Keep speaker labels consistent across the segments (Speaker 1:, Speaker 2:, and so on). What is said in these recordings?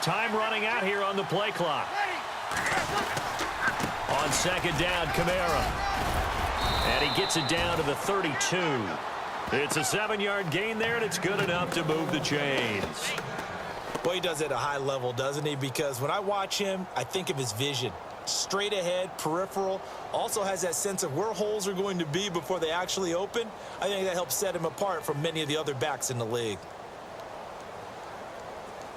Speaker 1: Time running out here on the play clock. On second down, Kamara. And he gets it down to the 32. It's a 7-yard gain there, and it's good enough to move the chains.
Speaker 2: Well, he does it at a high level, doesn't he? Because when I watch him, I think of his vision. Straight ahead, peripheral, also has that sense of where holes are going to be before they actually open. I think that helps set him apart from many of the other backs in the league.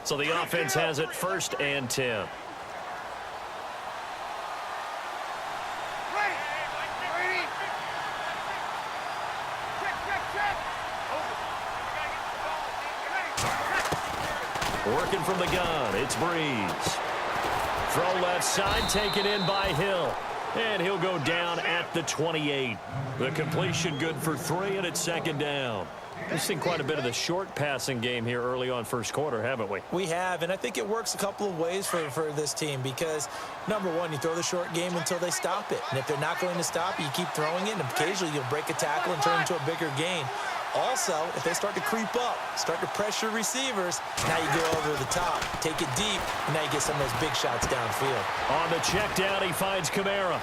Speaker 1: So the offense has it 1st and 10. Working from the gun, it's Breeze. Throw left side, taken in by Hill. And he'll go down at the 28. The completion good for 3, and it's 2nd down. We've seen quite a bit of the short passing game here early on first quarter, haven't we?
Speaker 2: We have, and I think it works a couple of ways for this team because, number one, you throw the short game until they stop it. And if they're not going to stop it, you keep throwing it, and occasionally you'll break a tackle and turn it into a bigger gain. Also, if they start to creep up, start to pressure receivers, now you go over the top, take it deep, and now you get some of those big shots downfield.
Speaker 1: On the check down, he finds Kamara.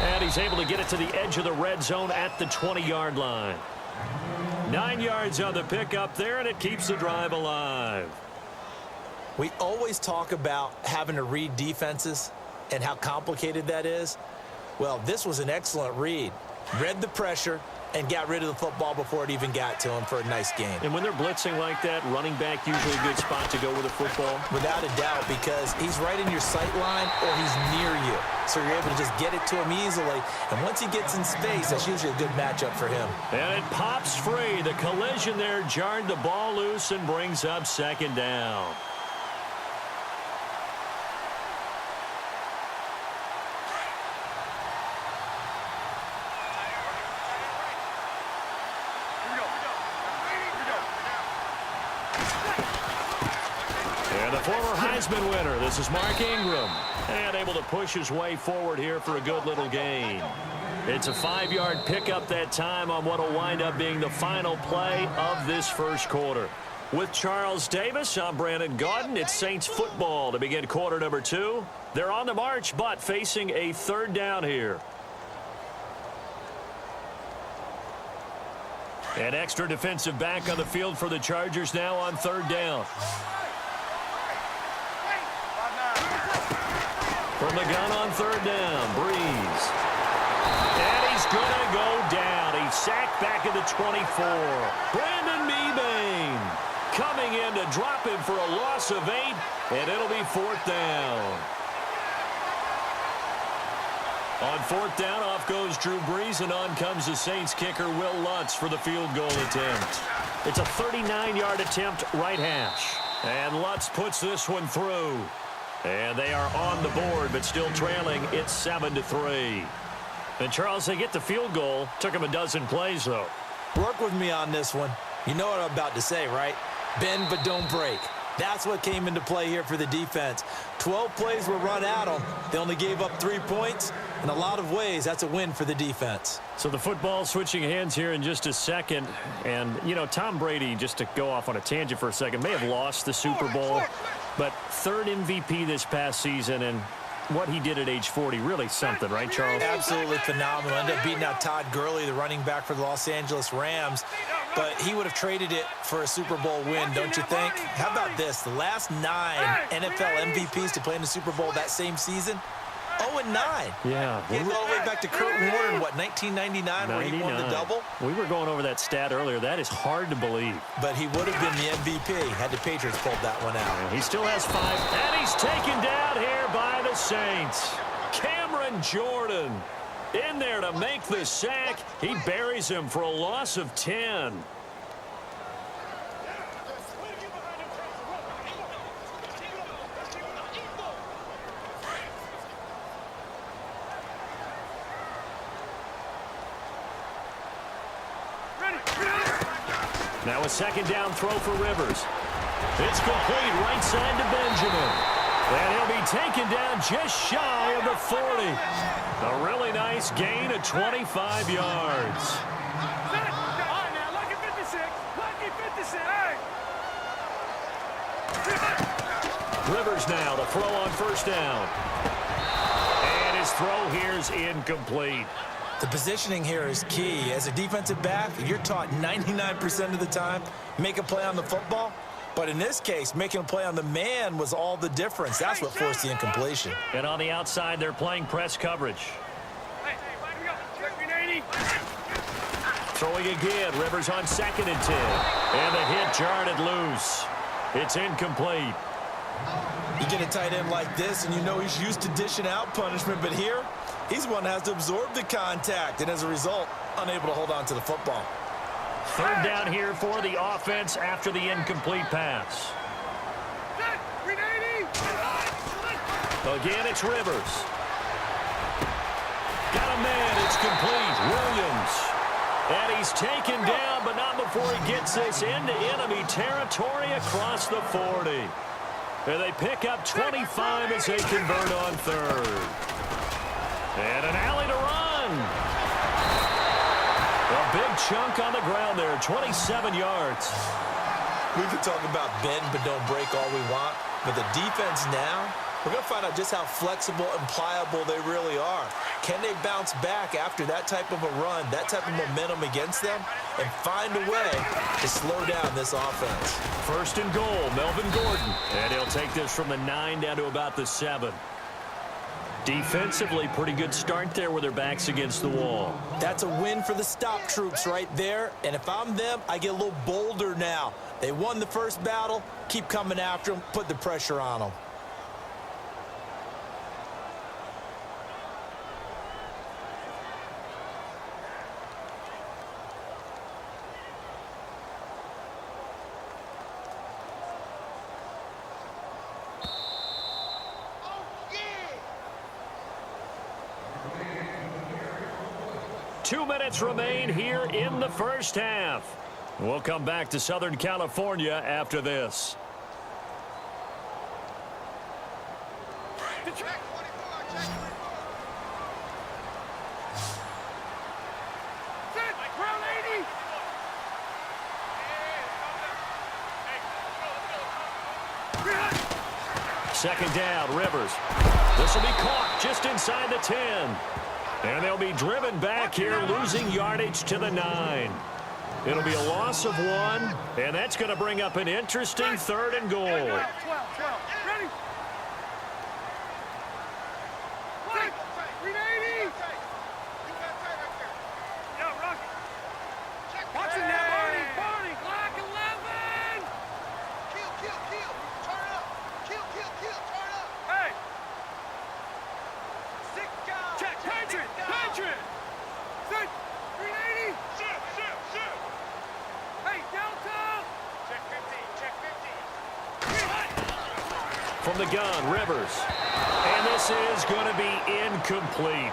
Speaker 1: And he's able to get it to the edge of the red zone at the 20-yard line. 9 yards on the pickup there, and it keeps the drive alive.
Speaker 2: We always talk about having to read defenses and how complicated that is. Well, this was an excellent read. Read the pressure and got rid of the football before it even got to him for a nice game.
Speaker 1: And when they're blitzing like that, running back usually a good spot to go with the football?
Speaker 2: Without a doubt, because he's right in your sight line or he's near you. So you're able to just get it to him easily. And once he gets in space, that's usually a good matchup for him.
Speaker 1: And it pops free. The collision there jarred the ball loose and brings up 2nd down. Former Heisman winner, this is Mark Ingram, and able to push his way forward here for a good little gain. It's a 5-yard pickup that time on what will wind up being the final play of this first quarter. With Charles Davis, I'm Brandon Gaudin. It's Saints football to begin quarter number 2. They're on the march, but facing a 3rd down here. An extra defensive back on the field for the Chargers now on 3rd down. From the gun on 3rd down, Breeze. And he's going to go down. He's sacked back at the 24. Brandon Mebane coming in to drop him for a loss of 8, and it'll be 4th down. On 4th down, off goes Drew Brees, and on comes the Saints kicker, Will Lutz, for the field goal attempt. It's a 39-yard attempt, right hash. And Lutz puts this one through. And they are on the board, but still trailing. It's 7-3. And, Charles, they get the field goal. Took them a dozen plays, though.
Speaker 2: Work with me on this one. You know what I'm about to say, right? Bend but don't break. That's what came into play here for the defense. 12 plays were run at them. They only gave up 3 points. In a lot of ways, that's a win for the defense.
Speaker 1: So the football switching hands here in just a second. And, you know, Tom Brady, just to go off on a tangent for a second, may have lost the Super Bowl. But 3rd MVP this past season, and what he did at age 40, really something, right, Charles?
Speaker 2: Absolutely phenomenal. Ended up beating out Todd Gurley, the running back for the Los Angeles Rams. But he would have traded it for a Super Bowl win, don't you think? How about this? The last 9 NFL MVPs to play in the Super Bowl that same season, 0-9.
Speaker 1: Yeah.
Speaker 2: He went all the way back to Kurt Warner in, what, 1999, where he won the double?
Speaker 1: We were going over that stat earlier. That is hard to believe.
Speaker 2: But he would have been the MVP had the Patriots pulled that one out.
Speaker 1: And he still has 5. And he's taken down here by the Saints. Cameron Jordan in there to make the sack. He buries him for a loss of 10. Now a 2nd down throw for Rivers. It's complete right side to Benjamin. And he'll be taken down just shy of the 40. A really nice gain of 25 yards. Rivers now to throw on first down. And his throw here is incomplete.
Speaker 2: The positioning here is key. As a defensive back, you're taught 99% of the time, make a play on the football. But in this case, making a play on the man was all the difference. That's what forced the incompletion.
Speaker 1: And on the outside, they're playing press coverage. Throwing again, Rivers on 2nd and 10. And the hit jarred it loose. It's incomplete.
Speaker 2: You get a tight end like this, and you know he's used to dishing out punishment. But here, he's one that has to absorb the contact. And as a result, unable to hold on to the football.
Speaker 1: 3rd down here for the offense after the incomplete pass. Again, it's Rivers. Got a man. It's complete. Williams. And he's taken down, but not before he gets this into enemy territory across the 40. And they pick up 25 as they convert on 3rd. And an alley to run. A big chunk on the ground there, 27 yards.
Speaker 2: We can talk about bend but don't break all we want, but the defense now, we're going to find out just how flexible and pliable they really are. Can they bounce back after that type of a run, that type of momentum against them, and find a way to slow down this offense?
Speaker 1: 1st and goal, Melvin Gordon. And he'll take this from the 9 down to about the 7. Defensively, pretty good start there with their backs against the wall.
Speaker 2: That's a win for the stop troops right there. And if I'm them, I get a little bolder now. They won the first battle. Keep coming after them. Put the pressure on them.
Speaker 1: Two minutes remain here in the first half. We'll come back to Southern California after this. Second down, Rivers. This will be caught just inside the 10. And they'll be driven back here, losing yardage to the 9. It'll be a loss of 1, and that's going to bring up an interesting 3rd and goal. From the gun, Rivers. And this is going to be incomplete.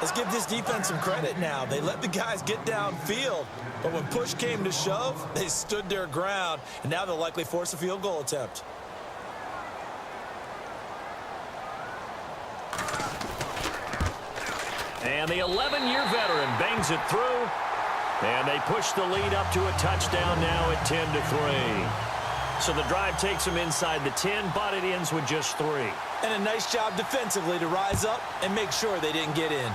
Speaker 2: Let's give this defense some credit now. They let the guys get downfield, but when push came to shove, they stood their ground, and now they'll likely force a field goal attempt.
Speaker 1: And the 11-year veteran bangs it through, and they push the lead up to a touchdown now at 10-3. So the drive takes them inside the 10, but it ends with just 3.
Speaker 2: And a nice job defensively to rise up and make sure they didn't get in.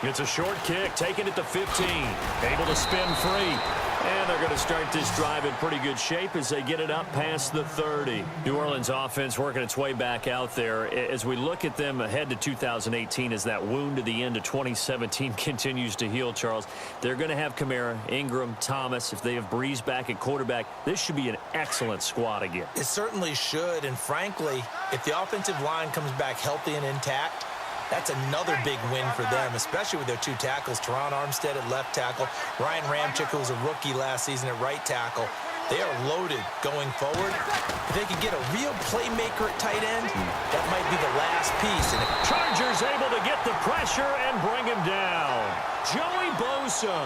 Speaker 1: It's a short kick, taken at the 15. Able to spin free. And they're going to start this drive in pretty good shape as they get it up past the 30. New Orleans offense working its way back out there. As we look at them ahead to 2018, as that wound to the end of 2017 continues to heal, Charles, they're going to have Kamara, Ingram, Thomas. If they have Breeze back at quarterback, this should be an excellent squad again.
Speaker 2: It certainly should. And frankly, if the offensive line comes back healthy and intact, that's another big win for them, especially with their 2 tackles. Teron Armstead at left tackle. Ryan Ramczyk, who was a rookie last season at right tackle. They are loaded going forward. If they could get a real playmaker at tight end, that might be the last piece. And
Speaker 1: Chargers able to get the pressure and bring him down. Joey Bosa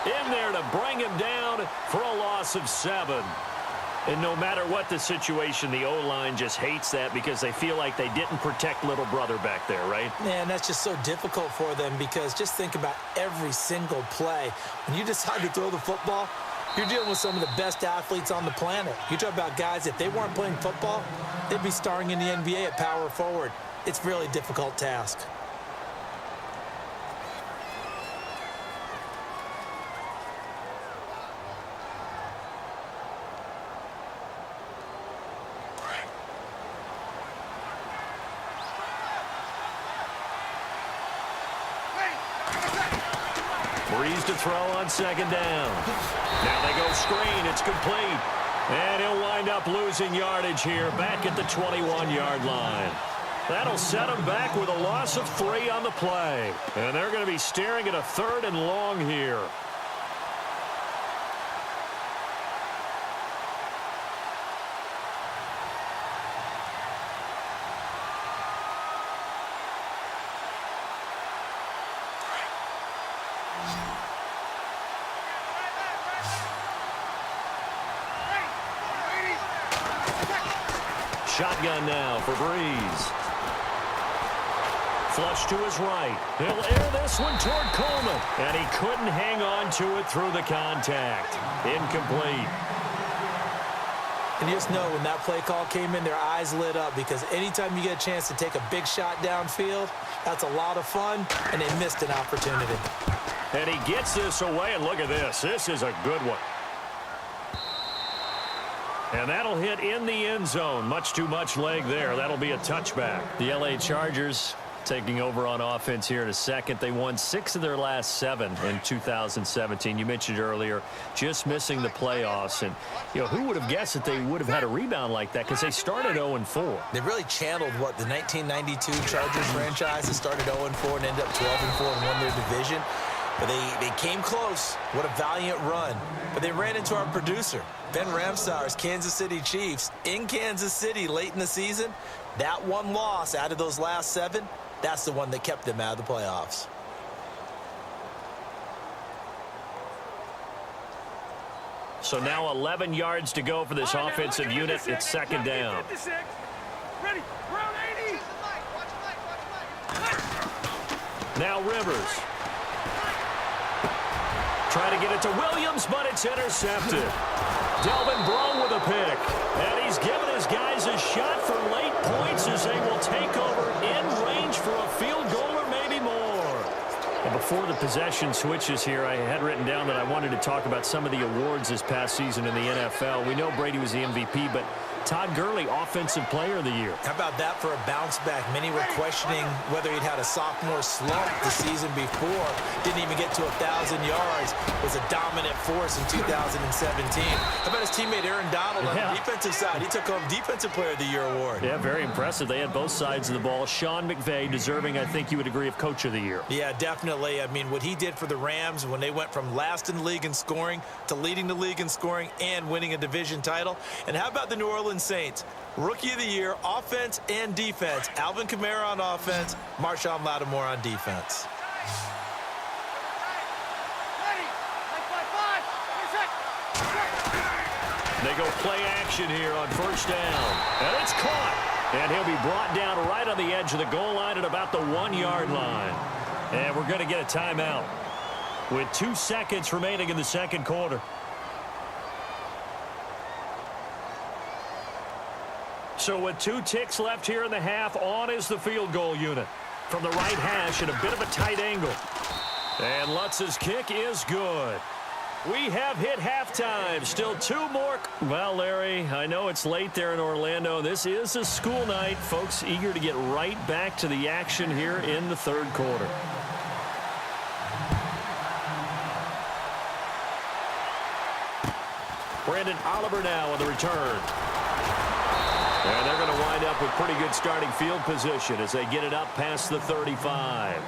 Speaker 1: in there to bring him down. down for a loss of 7. And no matter what the situation, the O-line just hates that because they feel like they didn't protect little brother back there, right?
Speaker 2: Man, that's just so difficult for them because just think about every single play. When you decide to throw the football, you're dealing with some of the best athletes on the planet. You talk about guys, if they weren't playing football, they'd be starring in the NBA at power forward. It's a really difficult task.
Speaker 1: Breeze to throw on 2nd down. Now they go screen. It's complete. And he'll wind up losing yardage here back at the 21-yard line. That'll set him back with a loss of 3 on the play. And they're going to be staring at a 3rd and long here. Shotgun now for Breeze. Flush to his right. He'll air this one toward Coleman. And he couldn't hang on to it through the contact. Incomplete.
Speaker 2: And you just know when that play call came in, their eyes lit up because anytime you get a chance to take a big shot downfield, that's a lot of fun, and they missed an opportunity.
Speaker 1: And he gets this away, and look at this. This is a good one. And that'll hit in the end zone. Much too much leg there. That'll be a touchback. The L.A. Chargers taking over on offense here in a second. They won 6 of their last 7 in 2017. You mentioned earlier just missing the playoffs. And, you know, who would have guessed that they would have had a rebound like that because they started 0-4.
Speaker 2: They really channeled what the 1992 Chargers franchise that started 0-4 and ended up 12-4 and won their division. But they came close. What a valiant run. But they ran into our producer, Ben Ramsauer's Kansas City Chiefs in Kansas City late in the season. That one loss out of those last 7, that's the one that kept them out of the playoffs.
Speaker 1: So now 11 yards to go for this offensive unit. It's 2nd down.
Speaker 3: Ready. Round 80.
Speaker 1: Now Rivers. Try to get it to Williams, but it's intercepted. Delvin Breaux with a pick. And he's given his guys a shot for late points as they will take over in range for a field goal or maybe more. And before the possession switches here, I had written down that I wanted to talk about some of the awards this past season in the NFL. We know Brady was the MVP, but Todd Gurley, Offensive Player of the Year.
Speaker 2: How about that for a bounce back? Many were questioning whether he'd had a sophomore slump the season before. Didn't even get to 1,000 yards. Was a dominant force in 2017. How about his teammate Aaron Donald on the defensive side? He took home Defensive Player of the Year award.
Speaker 1: Yeah, very impressive. They had both sides of the ball. Sean McVay deserving, I think you would agree, of Coach of the Year.
Speaker 2: Yeah, definitely. I mean, what he did for the Rams when they went from last in the league in scoring to leading the league in scoring and winning a division title. And how about the New Orleans Saints? Rookie of the Year, offense and defense. Alvin Kamara on offense, Marshawn Lattimore on defense.
Speaker 1: They go play action here on 1st down. And it's caught. And he'll be brought down right on the edge of the goal line at about the 1-yard line. And we're going to get a timeout with 2 seconds remaining in the 2nd quarter. So with 2 ticks left here in the half, on is the field goal unit. From the right hash at a bit of a tight angle. And Lutz's kick is good. We have hit halftime. Still 2 more. Well, Larry, I know it's late there in Orlando. This is a school night. Folks eager to get right back to the action here in the 3rd quarter. Brandon Oliver now on the return. And they're going to wind up with pretty good starting field position as they get it up past the 35.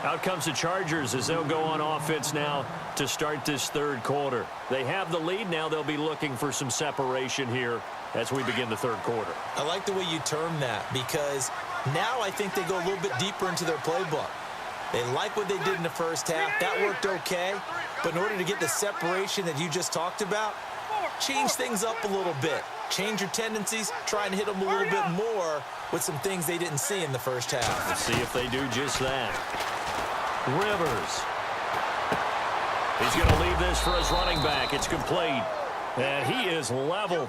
Speaker 1: Out comes the Chargers as they'll go on offense now to start this 3rd quarter. They have the lead now. They'll be looking for some separation here as we begin the 3rd quarter.
Speaker 2: I like the way you term that because now I think they go a little bit deeper into their playbook. They like what they did in the first half. That worked okay. But in order to get the separation that you just talked about, change things up a little bit. Change your tendencies, try and hit them a little bit more with some things they didn't see in the first half.
Speaker 1: Let's see if they do just that. Rivers. He's going to leave this for his running back. It's complete. And he is leveled.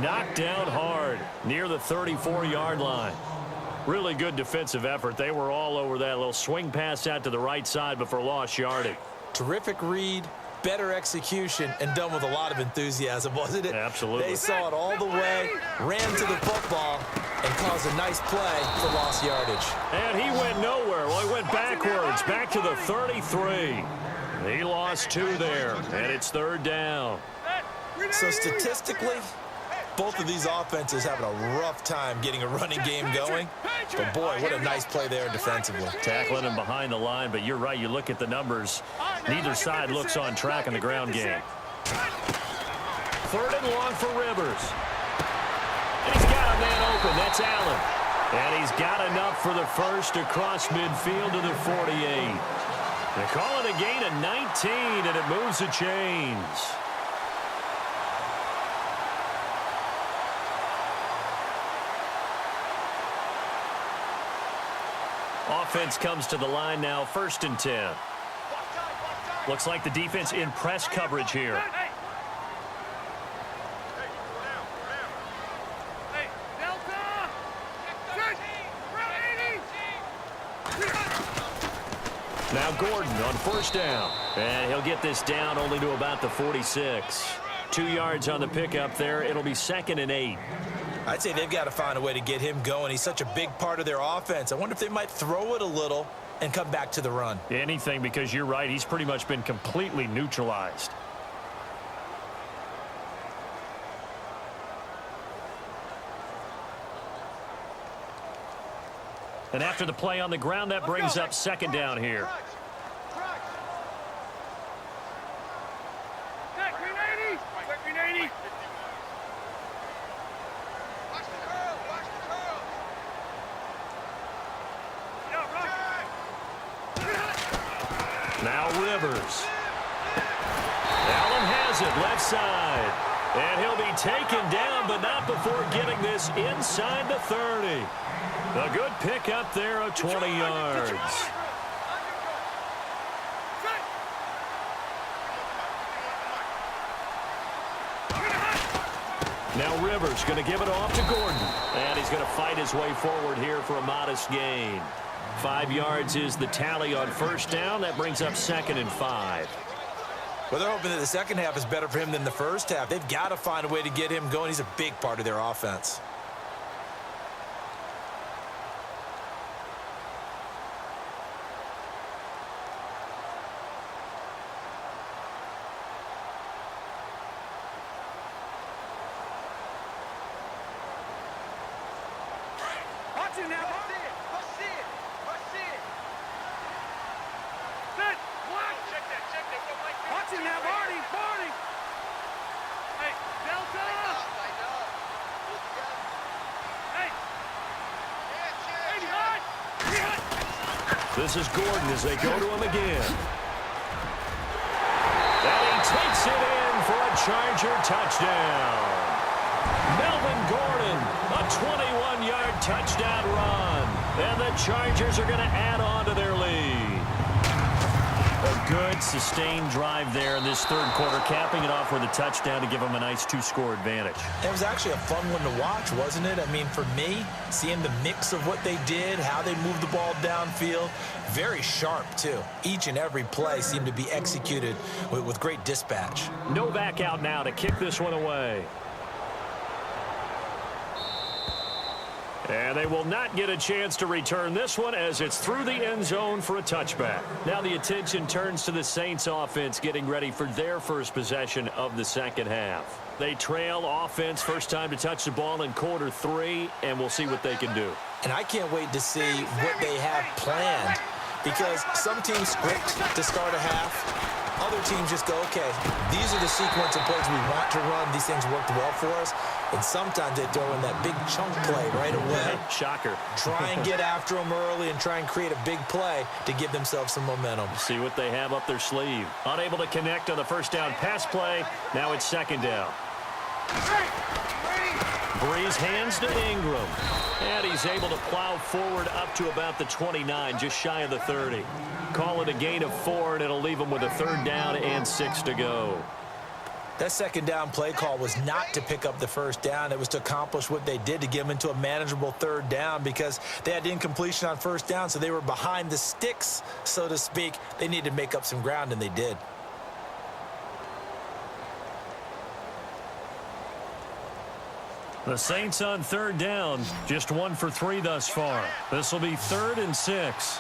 Speaker 1: Knocked down hard near the 34-yard line. Really good defensive effort. They were all over that little swing pass out to the right side before lost yardage.
Speaker 2: Terrific read, better execution, and done with a lot of enthusiasm, wasn't it?
Speaker 1: Absolutely.
Speaker 2: They saw it all the way, ran to the football, and caused a nice play for lost yardage.
Speaker 1: And he went nowhere. Well, he went backwards, back to the 33. He lost 2 there, and it's 3rd down.
Speaker 2: So statistically, both of these offenses having a rough time getting a running game going. But, boy, what a nice play there defensively.
Speaker 1: Tackling him behind the line, but you're right. You look at the numbers. Neither side looks on track in the ground game. 3rd and long for Rivers. And he's got a man open. That's Allen. And he's got enough for the first across midfield to the 48. They call it a gain of 19, and it moves the chains. Offense comes to the line now, 1st and 10. Looks like the defense in press coverage here. Now Gordon on 1st down. And he'll get this down only to about the 46. 2 yards on the pickup there. It'll be 2nd and 8.
Speaker 2: I'd say they've got to find a way to get him going. He's such a big part of their offense. I wonder if they might throw it a little and come back to the run.
Speaker 1: Anything, because you're right. He's pretty much been completely neutralized. And after the play on the ground, that brings up 2nd down here. Now Rivers. Allen has it left side. And he'll be taken down, but not before getting this inside the 30. A good pickup there of 20 yards. Now Rivers going to give it off to Gordon. And he's going to fight his way forward here for a modest gain. 5 yards is the tally on 1st down. That brings up 2nd and 5.
Speaker 2: Well, they're hoping that the second half is better for him than the first half. They've got to find a way to get him going. He's a big part of their offense.
Speaker 1: This is Gordon as they go to him again. And he takes it in for a Charger touchdown. Melvin Gordon, a 21-yard touchdown run. And the Chargers are going to add on to their lead. A good, sustained drive there in this 3rd quarter, capping it off with a touchdown to give them a nice 2-score advantage.
Speaker 2: It was actually a fun one to watch, wasn't it? I mean, for me, seeing the mix of what they did, how they moved the ball downfield, very sharp, too. Each and every play seemed to be executed with great dispatch.
Speaker 1: Novak out now to kick this one away. And they will not get a chance to return this one as it's through the end zone for a touchback. Now the attention turns to the Saints offense getting ready for their first possession of the second half. They trail offense first time to touch the ball in quarter 3, and we'll see what they can do.
Speaker 2: And I can't wait to see what they have planned, because some teams script to start a half. Other teams just go, okay, these are the sequence of plays we want to run. These things worked well for us. And sometimes they throw in that big chunk play right away.
Speaker 1: Shocker.
Speaker 2: Try and get after them early and try and create a big play to give themselves some momentum.
Speaker 1: See what they have up their sleeve. Unable to connect on the first down pass play. Now it's second down. Breeze hands to Ingram. And he's able to plow forward up to about the 29, just shy of the 30. Call it a gain of 4, and it'll leave him with a third down and 6 to go.
Speaker 2: That second down play call was not to pick up the first down. It was to accomplish what they did, to get them into a manageable third down, because they had incompletion on first down, so they were behind the sticks, so to speak. They needed to make up some ground, and they did.
Speaker 1: The Saints on third down, just 1 for 3 thus far. This will be 3rd and 6.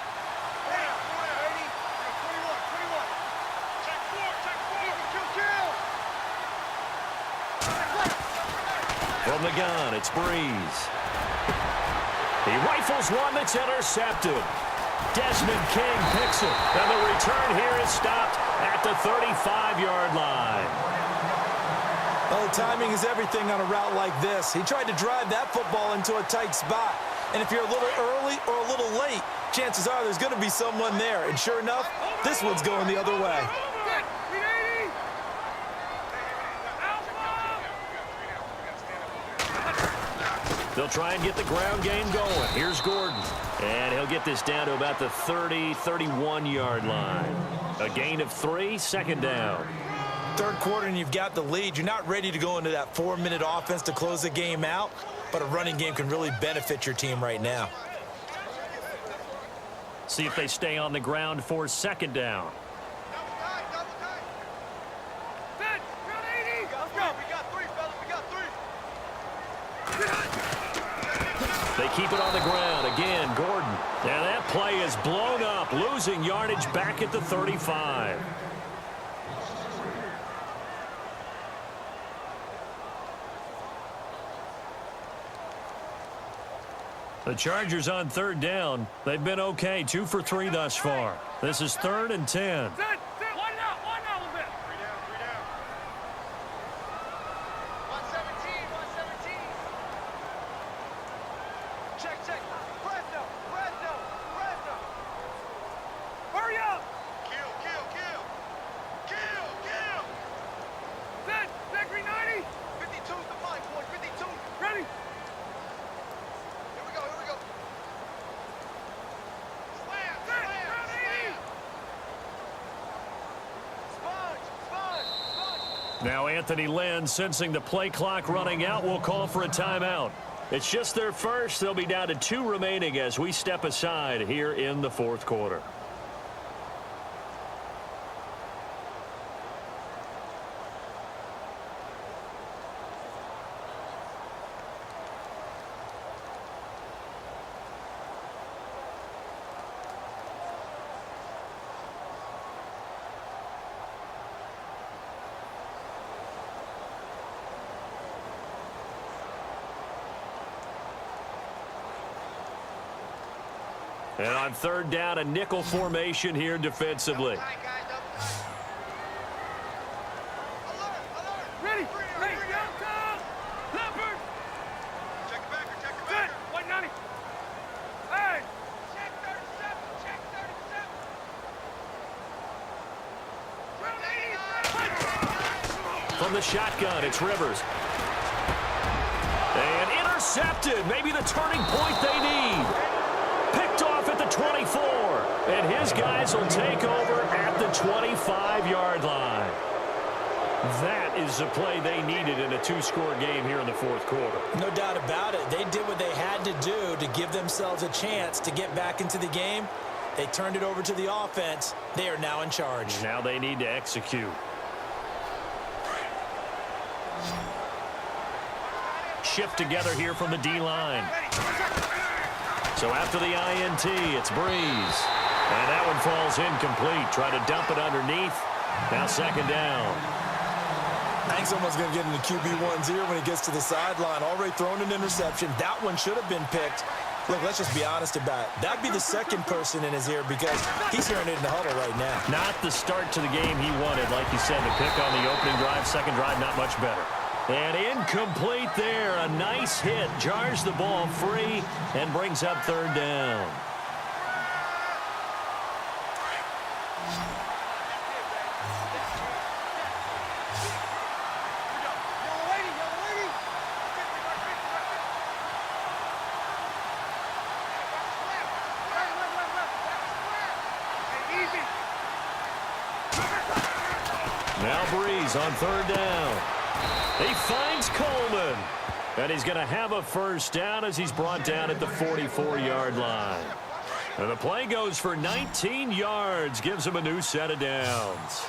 Speaker 1: From the gun, it's Breeze. He rifles one that's intercepted. Desmond King picks it, and the return here is stopped at the 35-yard line.
Speaker 2: Well, timing is everything on a route like this. He tried to drive that football into a tight spot. And if you're a little early or a little late, chances are there's going to be someone there. And sure enough, this one's going the other way.
Speaker 1: They'll try and get the ground game going. Here's Gordon. And he'll get this down to about the 30, 31-yard line. A gain of 3, second down.
Speaker 2: Third quarter and you've got the lead. You're not ready to go into that 4-minute offense to close the game out, but a running game can really benefit your team right now.
Speaker 1: See if they stay on the ground for second down. They keep it on the ground. Again, Gordon. And that play is blown up, losing yardage back at the 35. The Chargers on third down. They've been okay, 2 for 3 thus far. This is 3rd and 10. Now Anthony Lynn, sensing the play clock running out, will call for a timeout. It's just their first. They'll be down to 2 remaining as we step aside here in the 4th quarter. And on third down, a nickel formation here defensively.
Speaker 3: Ready. Leopard. Check it back. White 90. Hey. Check 37.
Speaker 1: From the shotgun, it's Rivers. And intercepted. Maybe the turning point they need. Picked off at the 24. And his guys will take over at the 25-yard line. That is the play they needed in a 2-score game here in the 4th quarter.
Speaker 2: No doubt about it. They did what they had to do to give themselves a chance to get back into the game. They turned it over to the offense. They are now in charge.
Speaker 1: Now they need to execute. Shift together here from the D-line. So after the INT, it's Breeze. And that one falls incomplete. Try to dump it underneath. Now second down.
Speaker 2: I think someone's going to get into QB1-0 when he gets to the sideline. Already thrown an interception. That one should have been picked. Look, let's just be honest about it. That'd be the second person in his ear because he's hearing it in the huddle right now.
Speaker 1: Not the start to the game he wanted. Like you said, the pick on the opening drive, second drive, not much better. And incomplete there. A nice hit. Jars the ball free and brings up third down. Now Breeze on third down. He finds Coleman. And he's going to have a first down as he's brought down at the 44-yard line. And the play goes for 19 yards. Gives him a new set of downs.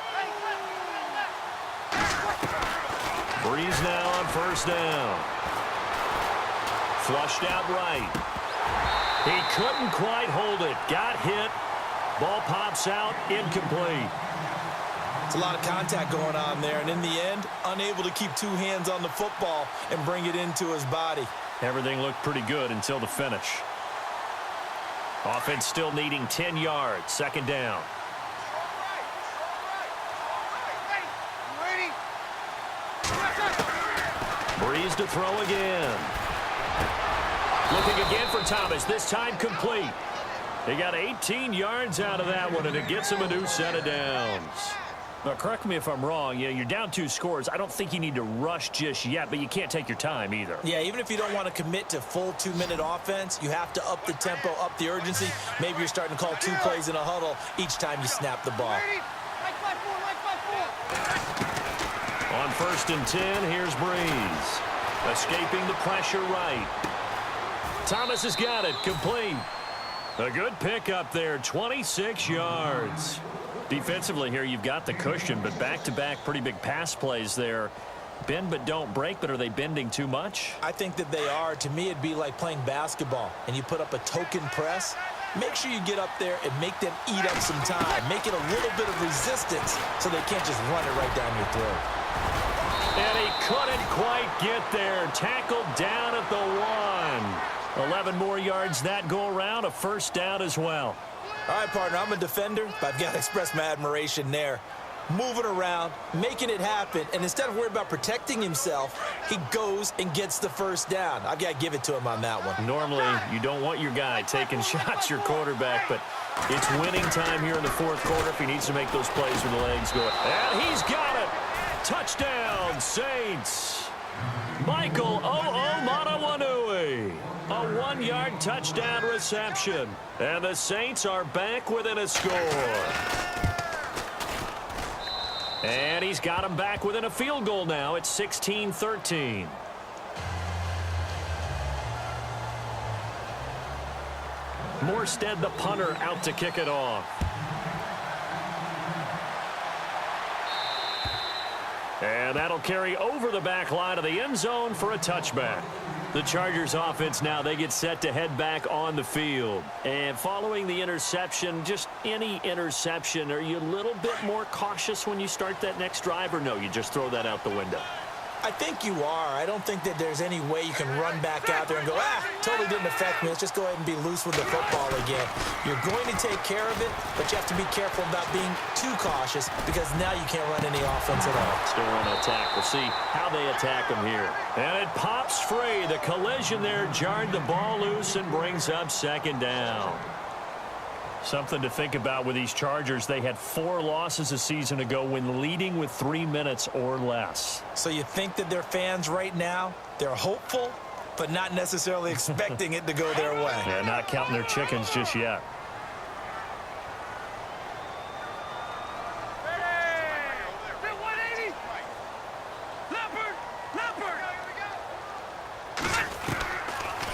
Speaker 1: Breeze now on first down. Flushed out right. He couldn't quite hold it. Got hit. Ball pops out. Incomplete.
Speaker 2: It's a lot of contact going on there, and in the end, unable to keep two hands on the football and bring it into his body.
Speaker 1: Everything looked pretty good until the finish. Offense still needing 10 yards. Second down. Breeze to throw again. Looking again for Thomas. This time complete. He got 18 yards out of that one, and it gets him a new set of downs. Now, correct me if I'm wrong. Yeah, you're down 2 scores. I don't think you need to rush just yet, but you can't take your time either.
Speaker 2: Yeah, even if you don't want to commit to full 2-minute offense, you have to up the tempo, up the urgency. Maybe you're starting to call 2 plays in a huddle each time you snap the ball.
Speaker 1: On first and 10, here's Breeze. Escaping the pressure right. Thomas has got it. Complete. A good pickup there. 26 yards. Defensively here, you've got the cushion, but back-to-back pretty big pass plays there. Bend but don't break, but are they bending too much?
Speaker 2: I think that they are. To me, it'd be like playing basketball, and you put up a token press. Make sure you get up there and make them eat up some time. Make it a little bit of resistance so they can't just run it right down your throat.
Speaker 1: And he couldn't quite get there. Tackled down at the 1. 11 more yards that go around. A first down as well.
Speaker 2: All right, partner, I'm a defender, but I've got to express my admiration there. Moving around, making it happen, and instead of worrying about protecting himself, he goes and gets the first down. I've got to give it to him on that one.
Speaker 1: Normally, you don't want your guy taking shots, your quarterback, but it's winning time here in the fourth quarter if he needs to make those plays with the legs going. And he's got it. Touchdown, Saints. Michael O'Matawanui. A 1-yard touchdown reception. And the Saints are back within a score. And he's got them back within a field goal now. It's 16-13. Morstead, the punter, out to kick it off. And that'll carry over the back line of the end zone for a touchback. The Chargers offense now, they get set to head back on the field. And following the interception, just any interception, are you a little bit more cautious when you start that next drive, or no, you just throw that out the window?
Speaker 2: I think you are. I don't think that there's any way you can run back out there and go, totally didn't affect me. Let's just go ahead and be loose with the football again. You're going to take care of it, but you have to be careful about being too cautious because now you can't run any offense at all.
Speaker 1: Still on attack. We'll see how they attack them here. And it pops free. The collision there jarred the ball loose and brings up second down. Something to think about with these Chargers. They had 4 losses a season ago when leading with 3 minutes or less.
Speaker 2: So you think that their fans right now, they're hopeful, but not necessarily expecting it to go their way.
Speaker 1: Yeah, not counting their chickens just yet.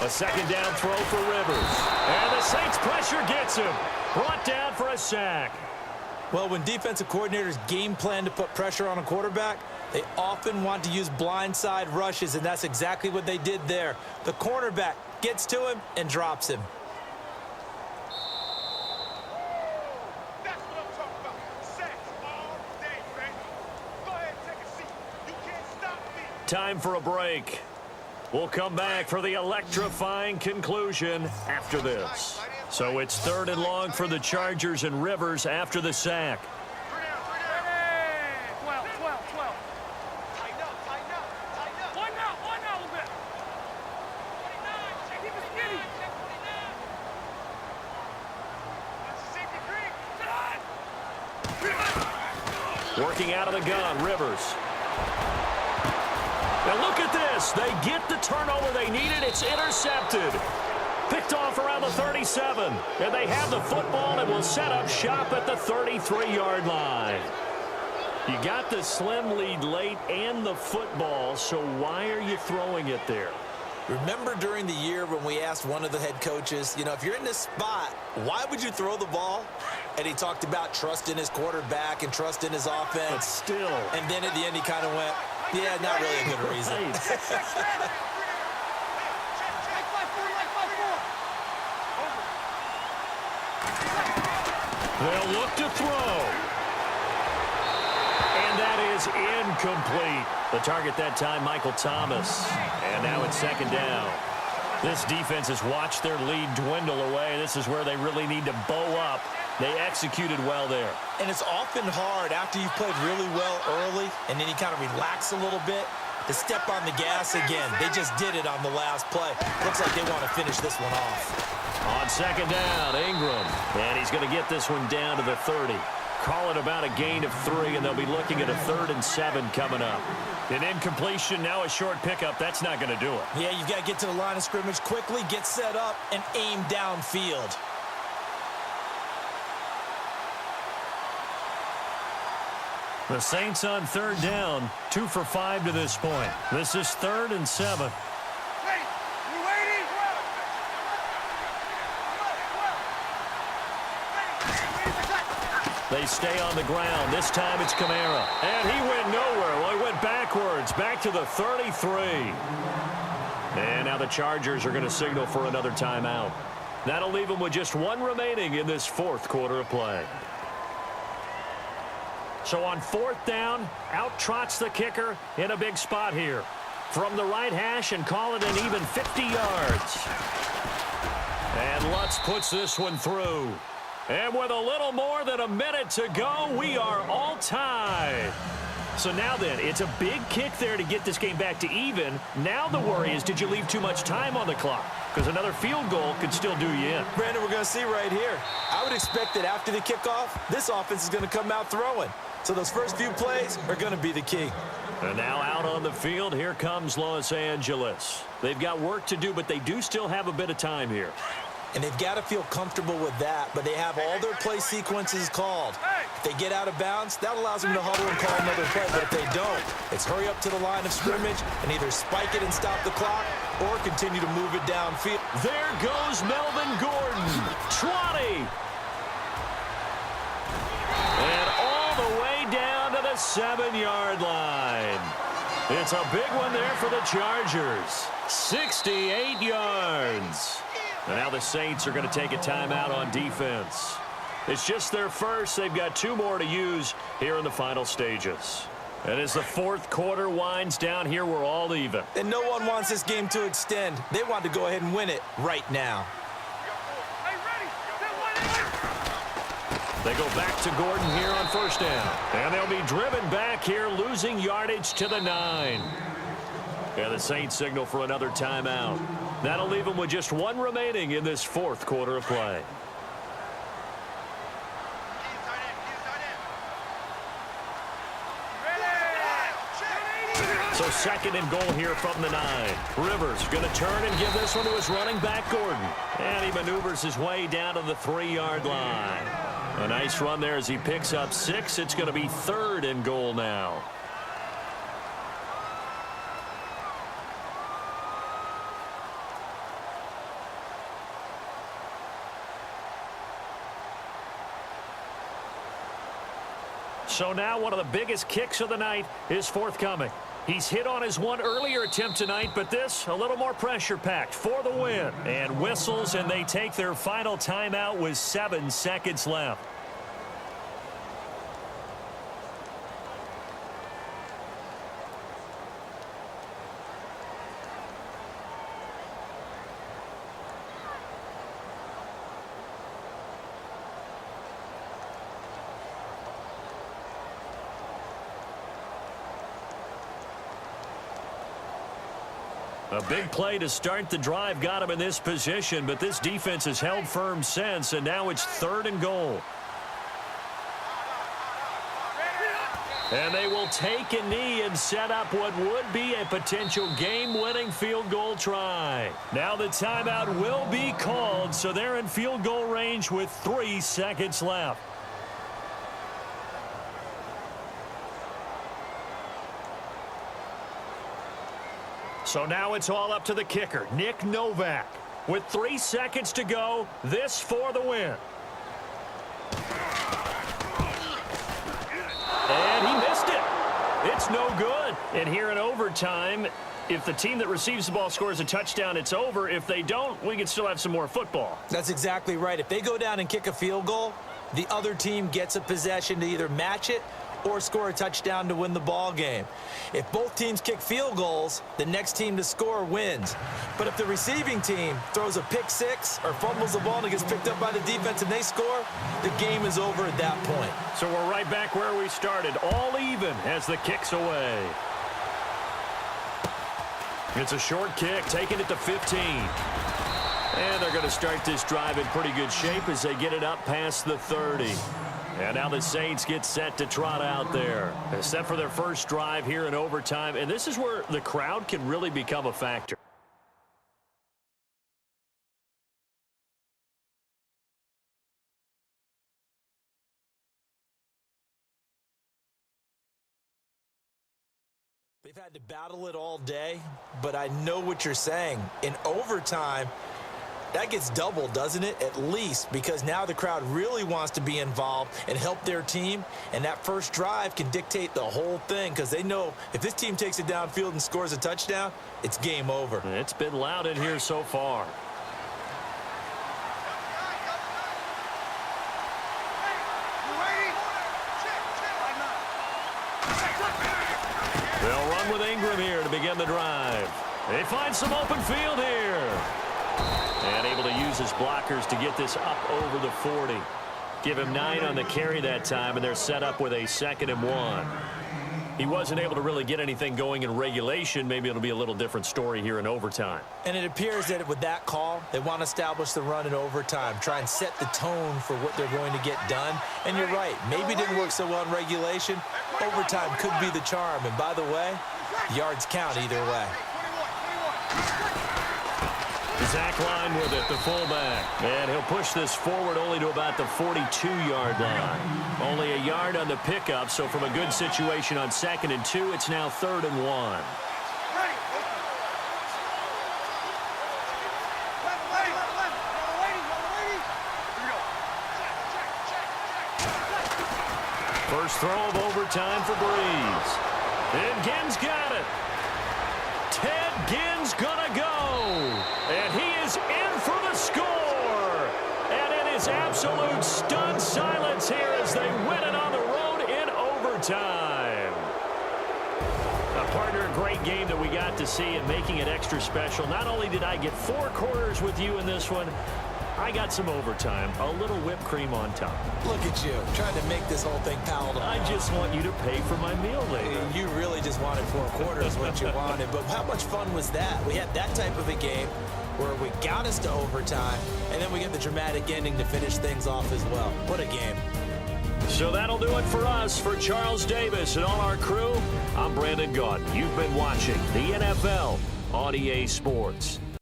Speaker 1: A second down throw for Rivers. And the Saints pressure gets him. Brought down for a sack.
Speaker 2: Well, when defensive coordinators game plan to put pressure on a quarterback, they often want to use blindside rushes, and that's exactly what they did there. The cornerback gets to him and drops him.
Speaker 3: That's what I'm talking about. Sacks all day, baby. Go ahead and take a seat. You can't stop me.
Speaker 1: Time for a break. We'll come back for the electrifying conclusion after this. So it's 3rd and long for the Chargers, and Rivers after the sack.
Speaker 3: 12, 12, 12. Tighten up, tighten up, tighten up. One now a little bit. 29, keep it skinny. That's a safety creek.
Speaker 1: Working out of the gun, Rivers. Now look at this. They get the turnover they needed. It's intercepted. Picked off around the 37. And they have the football and will set up shop at the 33-yard line. You got the slim lead late and the football, so why are you throwing it there?
Speaker 2: Remember during the year when we asked one of the head coaches, if you're in this spot, why would you throw the ball? And he talked about trust in his quarterback and trust in his offense.
Speaker 1: But still.
Speaker 2: And then at the end he kind of went, yeah, not really a good reason.
Speaker 1: They'll look to throw. And that is incomplete. The target that time, Michael Thomas. And now it's 2nd down. This defense has watched their lead dwindle away. This is where they really need to bow up. They executed well there.
Speaker 2: And it's often hard after you've played really well early and then you kind of relax a little bit to step on the gas again. They just did it on the last play. Looks like they want to finish this one off.
Speaker 1: On 2nd down, Ingram. And he's going to get this one down to the 30. Call it about a gain of 3, and they'll be looking at a 3rd and 7 coming up. An incompletion, now a short pickup. That's not going to do it.
Speaker 2: Yeah, you've got to get to the line of scrimmage quickly, get set up, and aim downfield.
Speaker 1: The Saints on 3rd down, 2 for 5 to this point. This is 3rd and 7.
Speaker 3: Hey, you waiting?
Speaker 1: They stay on the ground. This time it's Kamara. And he went nowhere. Well, he went backwards, back to the 33. And now the Chargers are going to signal for another timeout. That'll leave them with just 1 remaining in this 4th quarter of play. So on 4th down, out trots the kicker in a big spot here. From the right hash and call it an even 50 yards. And Lutz puts this one through. And with a little more than a minute to go, we are all tied. So now then, it's a big kick there to get this game back to even. Now the worry is, did you leave too much time on the clock? Because another field goal could still do you in.
Speaker 2: Brandon, we're going to see right here. I would expect that after the kickoff, this offense is going to come out throwing. So those first few plays are going to be the key.
Speaker 1: And now out on the field, here comes Los Angeles. They've got work to do, but they do still have a bit of time here.
Speaker 2: And they've got to feel comfortable with that, but they have all their play sequences called. If they get out of bounds, that allows them to huddle and call another play, but if they don't, it's hurry up to the line of scrimmage and either spike it and stop the clock or continue to move it downfield.
Speaker 1: There goes Melvin Gordon, 20. And all the way down to the 7-yard line. It's a big one there for the Chargers, 68 yards. And now the Saints are going to take a timeout on defense. It's just their first. They've got 2 more to use here in the final stages. And as the 4th quarter winds down here, we're all even.
Speaker 2: And no one wants this game to extend. They want to go ahead and win it right now.
Speaker 3: Hey, ready?
Speaker 1: They go back to Gordon here on 1st down. And they'll be driven back here, losing yardage to the 9. And the Saints signal for another timeout. That'll leave them with just 1 remaining in this 4th quarter of play. So 2nd and goal here from the 9. Rivers going to turn and give this one to his running back, Gordon. And he maneuvers his way down to the 3-yard line. A nice run there as he picks up 6. It's going to be 3rd and goal now. So now one of the biggest kicks of the night is forthcoming. He's hit on his one earlier attempt tonight, but this a little more pressure-packed for the win. And whistles, and they take their final timeout with 7 seconds left. A big play to start the drive got him in this position, but this defense has held firm since, and now it's 3rd and goal. And they will take a knee and set up what would be a potential game-winning field goal try. Now the timeout will be called, so they're in field goal range with 3 seconds left. So now it's all up to the kicker, Nick Novak. With 3 seconds to go, this for the win. And he missed it. It's no good. And here in overtime, if the team that receives the ball scores a touchdown, it's over. If they don't, we can still have some more football.
Speaker 2: That's exactly right. If they go down and kick a field goal, the other team gets a possession to either match it or score a touchdown to win the ball game. If both teams kick field goals, the next team to score wins. But if the receiving team throws a pick six or fumbles the ball and it gets picked up by the defense and they score, the game is over at that point.
Speaker 1: So we're right back where we started, all even as the kick's away. It's a short kick, taking it to 15. And they're going to start this drive in pretty good shape as they get it up past the 30. And now the Saints get set to trot out there. They're set for their first drive here in overtime. And this is where the crowd can really become a factor.
Speaker 2: They've had to battle it all day, but I know what you're saying. In overtime, that gets doubled, doesn't it? At least, because now the crowd really wants to be involved and help their team, and that first drive can dictate the whole thing because they know if this team takes it downfield and scores a touchdown, it's game over.
Speaker 1: It's been loud in here so far. They'll run with Ingram here to begin the drive. They find some open field here. And able to use his blockers to get this up over the 40. Give him 9 on the carry that time, and they're set up with a 2nd and 1. He wasn't able to really get anything going in regulation. Maybe it'll be a little different story here in overtime.
Speaker 2: And it appears that with that call, they want to establish the run in overtime, try and set the tone for what they're going to get done. And you're right, maybe it didn't work so well in regulation. Overtime could be the charm. And by the way, yards count either way.
Speaker 1: Zach Line with it, the fullback. And he'll push this forward only to about the 42-yard line. Only a yard on the pickup, so from a good situation on 2nd and 2, it's now 3rd and 1. First throw of overtime for Breeze. And Ginn's got it. Ted Ginn's gonna go. And he is in for the score. And it is absolute stunned silence here as they win it on the road in overtime. A partner, a great game that we got to see and making it extra special. Not only did I get 4 quarters with you in this one, I got some overtime, a little whipped cream on top.
Speaker 2: Look at you, trying to make this whole thing palatable.
Speaker 1: I just want you to pay for my meal later.
Speaker 2: You really just wanted 4 quarters what you wanted. But how much fun was that? We had that type of a game where we got us to overtime, and then we get the dramatic ending to finish things off as well. What a game.
Speaker 1: So that'll do it for us. For Charles Davis and all our crew, I'm Brandon Gaudin. You've been watching the NFL on EA Sports.